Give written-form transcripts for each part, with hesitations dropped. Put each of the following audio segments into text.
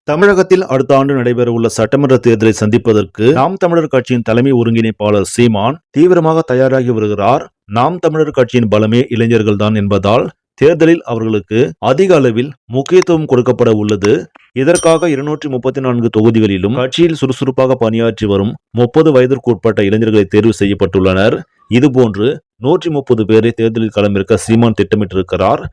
தமிழகத்தில் அடுத்த ஆண்டு நடைபெறவுள்ள சட்டமன்ற தேர்தலை சந்திப்பதற்கு நாம் தமிழர் கட்சியின் தலைமை ஒருங்கிணைப்பாளர் சீமான் தீவிரமாக தயாராகி வருகிறார். நாம் தமிழர் கட்சியின் பலமே இளைஞர்கள் தான் என்பதால் தேர்தலில் அவர்களுக்கு அதிக அளவில் முக்கியத்துவம் கொடுக்கப்பட உள்ளது. இதற்காக 234 தொகுதிகளிலும் கட்சியில் சுறுசுறுப்பாக பணியாற்றி வரும் 30 வயதிற்கு உட்பட்ட இளைஞர்களை தேர்வு செய்யப்பட்டுள்ளனர். இதுபோன்று 130 பேரை தேர்தலில் களமிறக்க சீமான் திட்டமிட்டிருக்கிறார்.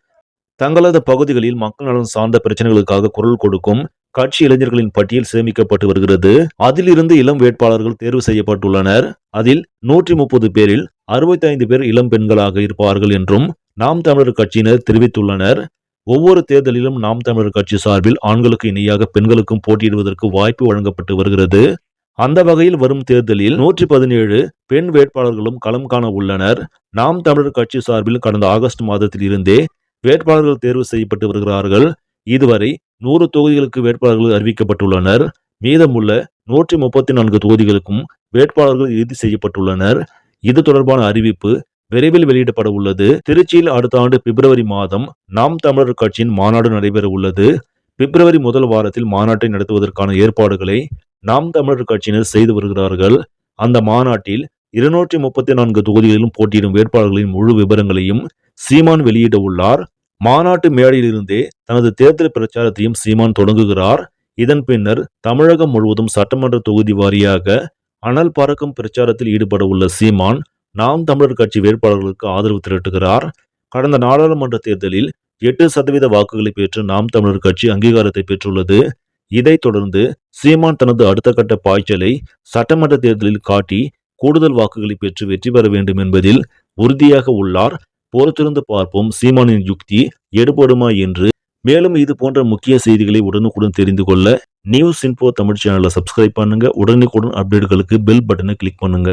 தங்களது பகுதிகளில் மக்கள் நலன் சார்ந்த பிரச்சனைகளுக்காக குரல் கொடுக்கும் கட்சி இளைஞர்களின் பட்டியல் சேமிக்கப்பட்டு வருகிறது. அதிலிருந்து இளம் வேட்பாளர்கள் தேர்வு செய்யப்பட்டுள்ளனர். அதில் 130 பேரில் 65 பேர் இளம் பெண்களாக இருப்பார்கள் என்றும் நாம் தமிழர் கட்சியினர் தெரிவித்துள்ளனர். ஒவ்வொரு தேர்தலிலும் நாம் தமிழர் கட்சி சார்பில் ஆண்களுக்கு இணையாக பெண்களுக்கும் போட்டியிடுவதற்கு வாய்ப்பு வழங்கப்பட்டு வருகிறது. அந்த வகையில் வரும் தேர்தலில் 117 பெண் வேட்பாளர்களும் களம் காண உள்ளனர். நாம் தமிழர் கட்சி சார்பில் கடந்த ஆகஸ்ட் மாதத்தில் இருந்தே வேட்பாளர்கள் தேர்வு செய்யப்பட்டு வருகிறார்கள். இதுவரை 100 தொகுதிகளுக்கு வேட்பாளர்கள் அறிவிக்கப்பட்டுள்ளனர். மீதமுள்ள 134 தொகுதிகளுக்கும் வேட்பாளர்கள் இறுதி செய்யப்பட்டுள்ளனர். இது தொடர்பான அறிவிப்பு விரைவில் வெளியிடப்பட உள்ளது. திருச்சியில் அடுத்த ஆண்டு பிப்ரவரி மாதம் நாம் தமிழர் கட்சியின் மாநாடு நடைபெற உள்ளது. பிப்ரவரி முதல் வாரத்தில் மாநாட்டை நடத்துவதற்கான ஏற்பாடுகளை நாம் தமிழர் கட்சியினர் செய்து வருகிறார்கள். அந்த மாநாட்டில் 234 தொகுதிகளிலும் போட்டியிடும் வேட்பாளர்களின் முழு விவரங்களையும் சீமான் வெளியிட உள்ளார். மாநாட்டு மேடையிலிருந்தே தனது தேர்தல் பிரச்சாரத்தையும் சீமான் தொடங்குகிறார். இதன் பின்னர் தமிழகம் முழுவதும் சட்டமன்ற தொகுதி வாரியாக அனல் பறக்கும் பிரச்சாரத்தில் ஈடுபட உள்ள சீமான் நாம் தமிழர் கட்சி வேட்பாளர்களுக்கு ஆதரவு திரட்டுகிறார். கடந்த நாடாளுமன்ற தேர்தலில் 8% வாக்குகளை பெற்று நாம் தமிழர் கட்சி அங்கீகாரத்தை பெற்றுள்ளது. இதைத் தொடர்ந்து சீமான் தனது அடுத்த கட்ட பாய்ச்சலை சட்டமன்ற தேர்தலில் காட்டி கூடுதல் வாக்குகளை பெற்று வெற்றி பெற வேண்டும் என்பதில் உறுதியாக உள்ளார். பொறுத்திருந்து பார்ப்போம் சீமானின் யுக்தி எடுபடுமா என்று. மேலும் இது போன்ற முக்கிய செய்திகளை உடனுக்குடன் தெரிந்து கொள்ள நியூஸ் இன்ஃபோ தமிழ் சேனலை சப்ஸ்கிரைப் பண்ணுங்க. உடனுக்குடன் அப்டேட்களுக்கு பெல் பட்டனை கிளிக் பண்ணுங்க.